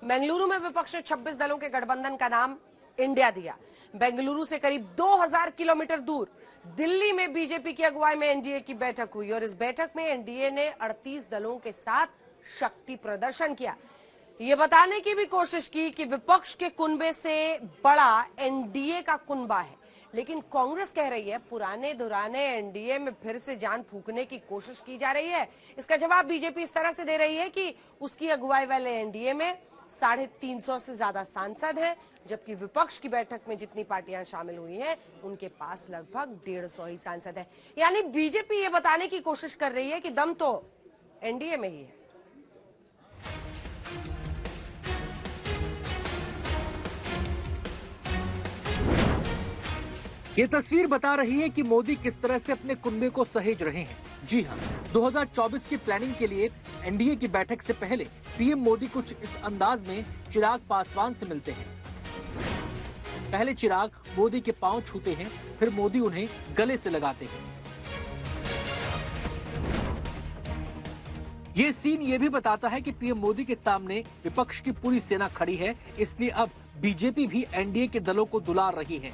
बेंगलुरु में विपक्ष ने 26 दलों के गठबंधन का नाम इंडिया दिया। बेंगलुरु से करीब 2000 किलोमीटर दूर दिल्ली में बीजेपी की अगुवाई में एनडीए की बैठक हुई और इस बैठक में एनडीए ने 38 दलों के साथ शक्ति प्रदर्शन किया। ये बताने की भी कोशिश की कि विपक्ष के कुनबे से बड़ा एनडीए का कुनबा है, लेकिन कांग्रेस कह रही है पुराने दुराने एनडीए में फिर से जान फूंकने की कोशिश की जा रही है। इसका जवाब बीजेपी इस तरह से दे रही है कि उसकी अगुवाई वाले एनडीए में 350 से ज्यादा सांसद हैं, जबकि विपक्ष की बैठक में जितनी पार्टियां शामिल हुई हैं उनके पास लगभग 150 ही सांसद हैं। यानी बीजेपी ये बताने की कोशिश कर रही है कि दम तो एनडीए में ही है। ये तस्वीर बता रही है कि मोदी किस तरह से अपने कुनबे को सहेज रहे हैं। जी हां, 2024 की प्लानिंग के लिए एनडीए की बैठक से पहले पीएम मोदी कुछ इस अंदाज में चिराग पासवान से मिलते हैं। पहले चिराग मोदी के पांव छूते हैं, फिर मोदी उन्हें गले से लगाते हैं। ये सीन ये भी बताता है कि पीएम मोदी के सामने विपक्ष की पूरी सेना खड़ी है, इसलिए अब बीजेपी भी एनडीए के दलों को दुलार रही है।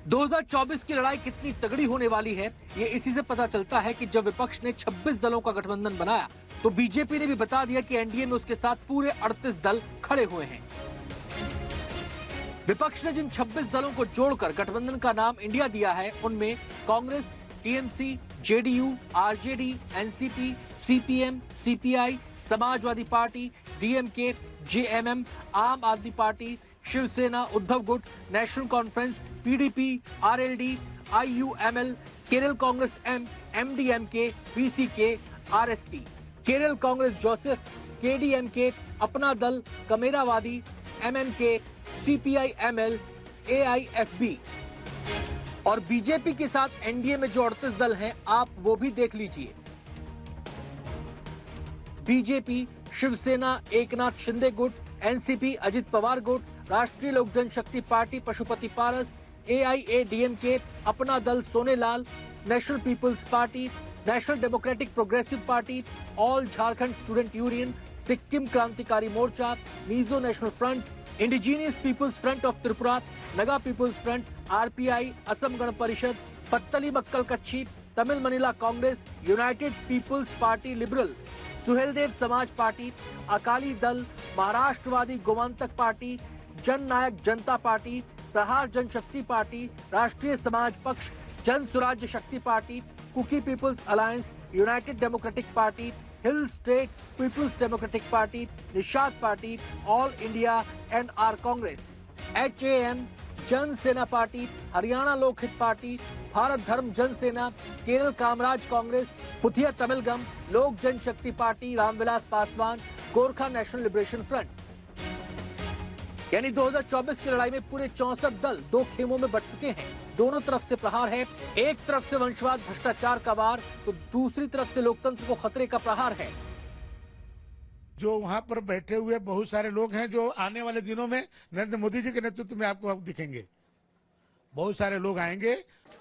2024 की लड़ाई कितनी तगड़ी होने वाली है, ये इसी से पता चलता है कि जब विपक्ष ने 26 दलों का गठबंधन बनाया तो बीजेपी ने भी बता दिया कि एनडीए में उसके साथ पूरे 38 दल खड़े हुए हैं। विपक्ष ने जिन 26 दलों को जोड़कर गठबंधन का नाम इंडिया दिया है, उनमें Congress, TMC, JDU, RJD, NCP, CPM, CPI, Samajwadi Party, DMK, JMM, Aam Aadmi Party, Shiv Sena, Uddhav गुट, National Conference, PDP, RLD, IUML, Kerala Congress M, MDMK, PCK, RSP, Kerala Congress Joseph, KDMK, Apna Dal, कमेरावादी, एमएनके, CPIML, एआईएफबी और बीजेपी के साथ एनडीए में जो 38 दल हैं, आप वो भी देख लीजिए। बीजेपी, शिवसेना, एकनाथ शिंदे गुट, एनसीपी, अजित पवार गुट, Rashtriya Lok Janshakti Party Pashupati Paras, AIADMK, Apna Dal Sonelal, National People's Party, National Democratic Progressive Party, All Jharkhand Student Union, Sikkim Krantikari Morcha, Mizo National Front, Indigenous People's Front of Tripura, Naga People's Front, RPI, Asom Gana Parishad, Pattali Makkal Katchi, Tamil Maanila Congress, United People's Party Liberal, Suheldev Samaj Party, Akali Dal, Maharashtrawadi Gomantak party, Jan Nayak Janata party, प्रहार जनशक्ति party, राष्ट्रीय समाज पक्ष, Jan Swarajya Shakti party, Kuki people's alliance, united democratic party, hill state people's democratic party, Nishad party, all India NR Congress, HAM, Jan Sena party, Haryana Lokhit party, Bharat धर्म जन सेना, Kerala Kamaraj Congress, Puthiya Tamilagam, Lok Janshakti Party, Ramvilas Paswan, Gorkha National Liberation Front. यानी 2024 की लड़ाई में पूरे 64 दल दो खेमों में बट चुके हैं। दोनों तरफ से प्रहार है। एक तरफ से वंशवाद भ्रष्टाचार का वार, तो दूसरी तरफ से लोकतंत्र को खतरे का प्रहार है। जो वहाँ पर बैठे हुए बहुत सारे लोग हैं जो आने वाले दिनों में नरेंद्र मोदी जी के नेतृत्व में आपको दिखेंगे। बहुत सारे लोग आएंगे।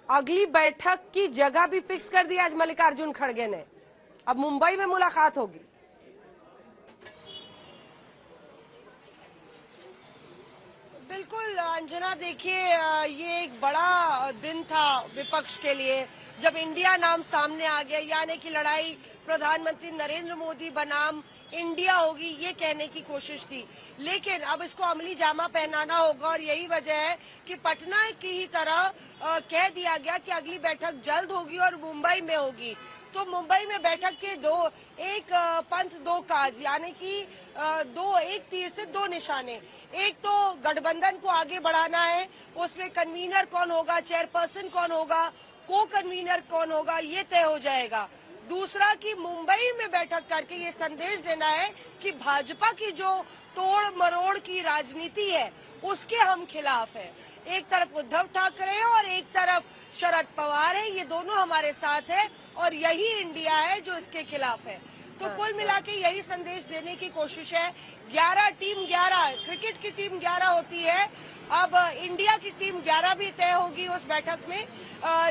अगली बैठक की जगह भी फिक्स कर दी आज मल्लिकार्जुन खड़गे ने। अब मुंबई में मुलाकात होगी। बिल्कुल अंजना, देखिए ये एक बड़ा दिन था विपक्ष के लिए जब इंडिया नाम सामने आ गया, यानी कि लड़ाई प्रधानमंत्री नरेंद्र मोदी बनाम इंडिया होगी, ये कहने की कोशिश थी। लेकिन अब इसको अमली जामा पहनाना होगा और यही वजह है कि पटना की ही तरह कह दिया गया कि अगली बैठक जल्द होगी और मुंबई में होगी। तो मुंबई में बैठक के एक पंथ दो काज, यानी कि एक तीर से दो निशाने। एक तो गठबंधन को आगे बढ़ाना है, उसमें कन्वीनर कौन होगा, चेयरपर्सन कौन होगा, को कन्वीनर कौन होगा, ये तय हो जाएगा। दूसरा कि मुंबई में बैठक करके ये संदेश देना है कि भाजपा की जो तोड़ मरोड़ की राजनीति है उसके हम खिलाफ है। एक तरफ उद्धव ठाकरे है और एक तरफ शरद पवार है, ये दोनों हमारे साथ है और यही इंडिया है जो इसके खिलाफ है। तो कुल मिला के यही संदेश देने की कोशिश है। 11 टीम 11, क्रिकेट की टीम 11 होती है अब इंडिया की टीम 11 भी तय होगी उस बैठक में,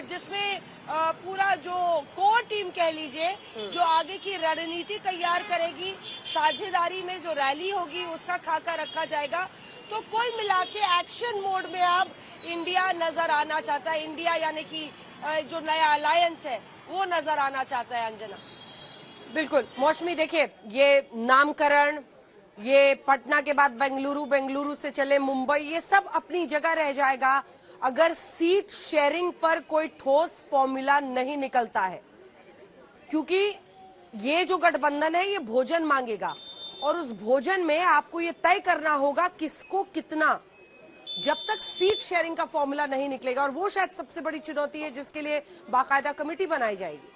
जिसमें पूरा जो कोर टीम कह लीजिए, जो आगे की रणनीति तैयार करेगी, साझेदारी में जो रैली होगी उसका खाका रखा जाएगा। तो कुल मिला के एक्शन मोड में अब इंडिया नजर आना चाहता है। इंडिया यानी कि जो नया अलायंस है वो नजर आना चाहता है। अंजना, बिल्कुल मौसमी, देखिए ये नामकरण, ये पटना के बाद बेंगलुरु, बेंगलुरु से चले मुंबई, ये सब अपनी जगह रह जाएगा अगर सीट शेयरिंग पर कोई ठोस फॉर्मूला नहीं निकलता है, क्योंकि ये जो गठबंधन है ये भोजन मांगेगा और उस भोजन में आपको ये तय करना होगा किसको कितना, जब तक सीट शेयरिंग का फॉर्मूला नहीं निकलेगा। और वो शायद सबसे बड़ी चुनौती है जिसके लिए बाकायदा कमेटी बनाई जाएगी।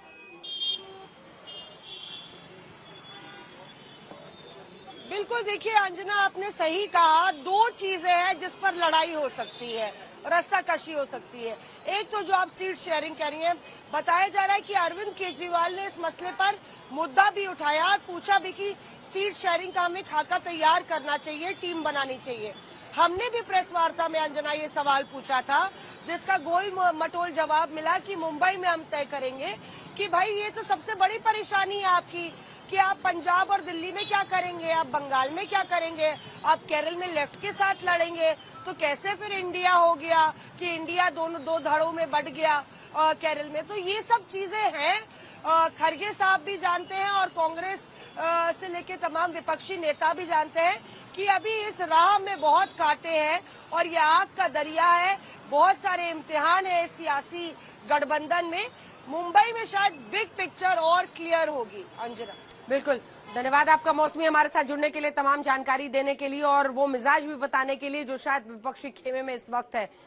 बिल्कुल, देखिए अंजना, आपने सही कहा, दो चीजें हैं जिस पर लड़ाई हो सकती है, रस्साकशी हो सकती है। एक तो जो आप सीट शेयरिंग कह रही हैं, बताया जा रहा है कि अरविंद केजरीवाल ने इस मसले पर मुद्दा भी उठाया और पूछा भी कि सीट शेयरिंग का हमें खाका तैयार करना चाहिए, टीम बनानी चाहिए। हमने भी प्रेस वार्ता में अंजना ये सवाल पूछा था, जिसका गोल मटोल जवाब मिला कि मुंबई में हम तय करेंगे। कि भाई ये तो सबसे बड़ी परेशानी है आपकी कि आप पंजाब और दिल्ली में क्या करेंगे, आप बंगाल में क्या करेंगे, आप केरल में लेफ्ट के साथ लड़ेंगे, तो कैसे फिर इंडिया हो गया कि इंडिया दो धड़ों में बट गया केरल में। तो ये सब चीजें हैं, खरगे साहब भी जानते हैं और कांग्रेस से लेके तमाम विपक्षी नेता भी जानते हैं कि अभी इस राह में बहुत कांटे हैं और ये आग का दरिया है, बहुत सारे इम्तिहान है इस सियासी गठबंधन में। मुंबई में शायद बिग पिक्चर और क्लियर होगी। अंजना, बिल्कुल, धन्यवाद आपका मौसमी, हमारे साथ जुड़ने के लिए, तमाम जानकारी देने के लिए और वो मिजाज भी बताने के लिए जो शायद विपक्षी खेमे में इस वक्त है।